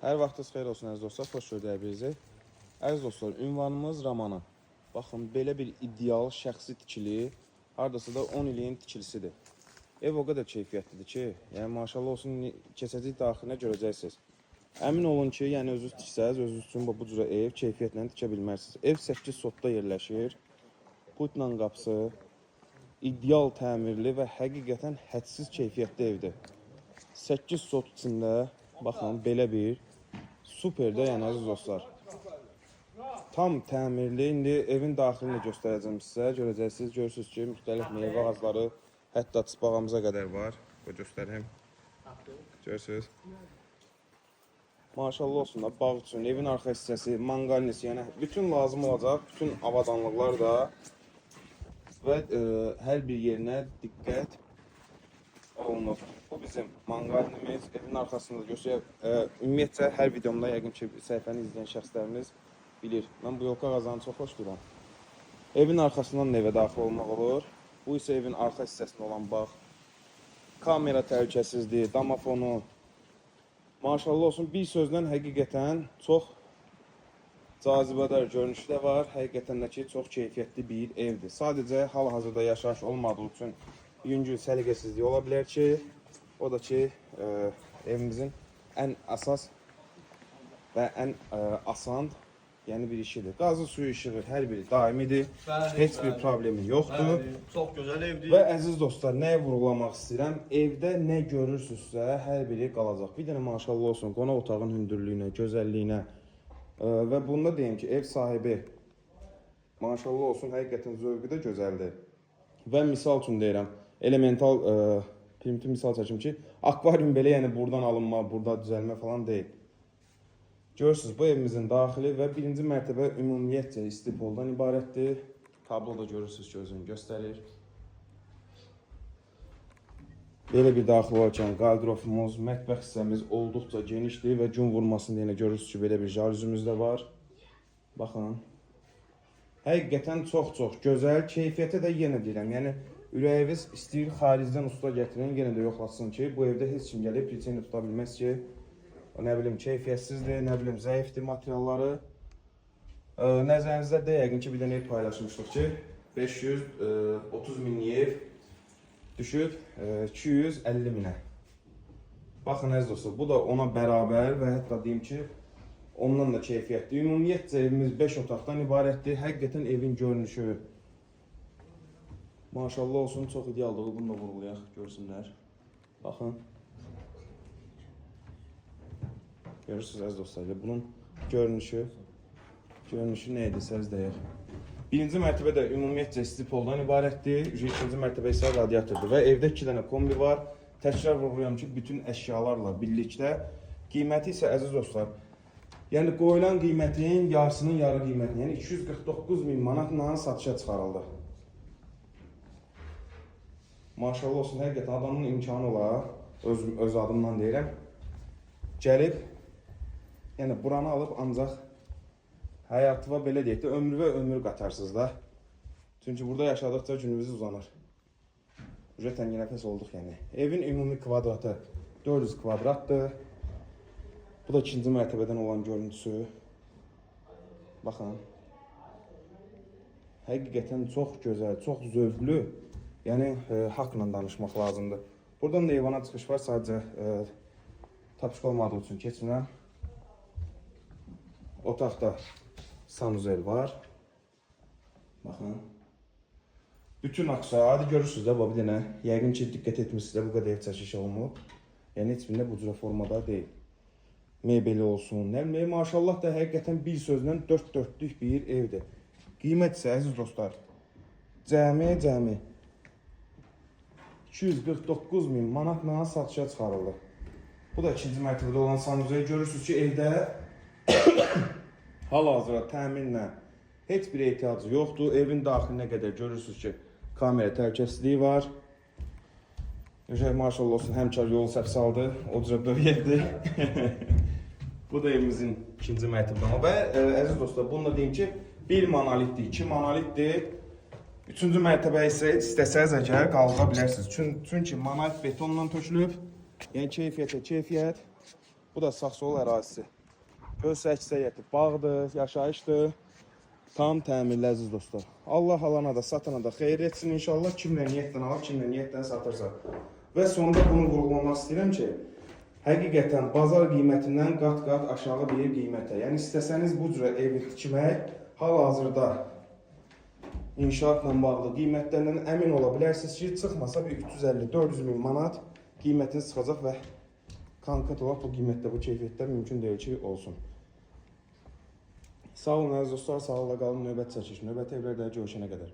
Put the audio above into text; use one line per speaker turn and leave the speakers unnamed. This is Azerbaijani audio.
Hər vaxtınız xeyir olsun əziz dostlar, xoş gördük bizi. Əziz dostlar, ünvanımız Ramana. Baxın, belə bir ideal şəxsi tikili, hardasa da 10 ilin tikilisidir. Ev o qədər keyfiyyətlidir ki, yəni maşallah olsun, keçəcək daxilinə görəcəksiniz. Əmin olun ki, yəni özünüz tiksəz, özünüz üçün bu cürə ev keyfiyyətlə tikə bilmərsiniz. Ev 8 sotda yerləşir, Putnan qapısı, ideal təmirli və həqiqətən hədsiz keyfiyyətli evdir. 8 sot içində, baxın, belə bir super də, yəni əziz dostlar. Tam təmirli. İndi evin daxilini göstərəcəm sizə. Görəcəksiniz, görürsünüz ki, müxtəlif meyvə ağacları, hətta çısbağımıza qədər var. Bu göstəreyim. Görürsünüz. Maşallah olsun da, bağ üçün, evin arxa hissəsi, manqalnisi, yəni bütün lazım olacaq, bütün avadanlıqlar da və hər bir yerinə diqqət olunur. Bu bizim manqalnimiz, evin arxasında göstərək. Ümumiyyətcə, hər videomda yəqin ki, səhifəni izləyən şəxslərimiz bilir. Mən bu yolka qazanı çox xoş duram. Evin arxasından evə daxil olmaq olur. Bu isə evin arxa hissəsində olan bağ. Kamera təhlükəsizliyi, damafonu. Maşallah olsun, bir sözlə həqiqətən çox cazibədar görünüşü də var. Həqiqətən də ki, çox keyfiyyətli bir evdir. Sadəcə hal-hazırda yaşayış olmadığı üçün yüngül səliqəsizliyi ola bilər ki, o da ki, evimizin ən əsas və ən asan, yəni bir işidir. Qazı suyu işığı hər biri daimidir, heç bir problemi yoxdur.
Çox gözəl evdir.
Və əziz dostlar, nəyə vurğulamaq istəyirəm? Evdə nə görürsünüzsə, hər biri qalacaq. Bir dənə maşallah olsun, qonaq otağın hündürlüyünə, gözəlliyinə və bunda deyim ki, ev sahibi maşallah olsun, həqiqətən zövqü də gözəldir. Və misal üçün deyirəm, elemental, primitiv misal çəkim ki, akvarium belə yəni buradan alınma, burada düzəlmə falan deyil. Görürsünüz, bu evimizin daxili və birinci mərtəbə ümumiyyətcə istipoldan ibarətdir. Tabloda görürsünüz ki, özünü göstərir. Belə bir daxil olarkən qardırofumuz, mətbəx hissəmiz olduqca genişdir və gün vurmasını yenə görürsünüz ki, belə bir jalüzümüz də var. Baxın. Həqiqətən çox-çox gözəl, keyfiyyətə də yenə deyirəm. Yəni, ürəyiniz istəyir xaricdən usta gətirin, yenə də yoxlasın ki, bu evdə heç kim gəlib, pilçəni tuta bilməz ki, nə bilim, keyfiyyətsizdir, nə bilim, zəifdir materialları. Nəzərinizdə də yəqin ki, bir dənə ev paylaşmışdıq ki, 530 minlik ev düşüb 250 minə. Baxın, əziz dostlar, bu da ona bərabər və hətta deyim ki, ondan da keyfiyyətli. Ümumiyyətcə evimiz 5 otaqdan ibarətdir. Həqiqətən evin görünüşü maşallah olsun, çox idealdır. Bunu da vurğulayaq, görsünlər. Baxın. Görürsünüz əziz dostlar, bunun görünüşü nə edirsəz deyək. Birinci mərtəbə də ümumiyyətcə istipoldan ibarətdir. İkinci mərtəbə isə radiatordur və evdə 2 dənə kombi var. Təkrar vurğulayam ki, bütün əşyalarla birlikdə. Qiyməti isə əziz dostlar, yəni qoyulan qiymətin yarısının yarı qiyməti, yəni 249 min manatla satışa çıxarıldı. Maşallah olsun, həqiqətən adamın imkanı olar, öz adımdan deyirəm, gəlib, yəni buranı alıb ancaq həyatıva belə deyək də, ömrü və ömür qatarsınız da. Çünki burada yaşadıqca günümüz uzanır. Ücret tənginəfəs olduq yəni. Evin ümumi kvadratı 400 kvadratdır. Bu da ikinci mərtəbədən olan görüntüsü. Baxın. Həqiqətən çox gözəl, çox zövqlü. Yəni, haqla danışmaq lazımdır. Buradan da eyvana çıxış var, sadəcə tapışıq olmadığı üçün keçmirəm. Otaqda sanuzel var. Baxın. Bütün aksarı görürsünüz də, bir dənə. Yəqin ki, diqqət etmişsiniz də, bu qədər ev çəkişi olunub. Yəni, heç birində bu cürə formada deyil. Mebeli olsun, nə bilməyim, maşallah da həqiqətən bir sözlə 4 dörtlük bir evdir. Qiymət isə, əziz dostlar, cəmi 249 min manatla satışa çıxarıldı. Bu da ikinci mərtəbədə olan sanuzeyi görürsünüz ki, evdə hal-hazırda təminlə heç bir ehtiyacı yoxdur. Evin daxilinə qədər görürsünüz ki, kamera təhlükəsizliyi var. Maşallah olsun, həmkar yolu səhv saldı, o cürə böyüyədir. Bu da evimizin ikinci mərtəbədə. Və əziz dostlar, bunu da deyim ki, 1 monolitdir, 2 monolitdir. 3-cü mərtəbə isə istəsəz əgər qaldıra bilərsiniz. Çünki monolit betonla tökülüb, yəni keyfiyyətə keyfiyyət. Bu da Sağsol ərazisi. Öz əksəriyyəti bağdır, yaşayışdır. Tam təmirli əziz dostlar. Allah alana da satana da xeyir etsin inşallah. Kimlə niyyətdən alıb, kimlə niyyətdən satırsa. Və sonda bunu vurğulamaq istəyirəm ki, həqiqətən bazar qiymətindən qat-qat aşağı bir qiymətə. Yəni istəsəniz bu cürə evi tikmək hal-hazırda inşaatla bağlı qiymətlərindən əmin ola bilərsiniz ki, çıxmasa bir 350-400 min manat qiymətiniz çıxacaq və konkret olaraq bu qiymətdə, bu keyfiyyətdə mümkün deyil ki, olsun. Sağ olun əziz dostlar, sağlıqla qalın, növbət çəkiş, növbəti evlərdə görüşənə qədər.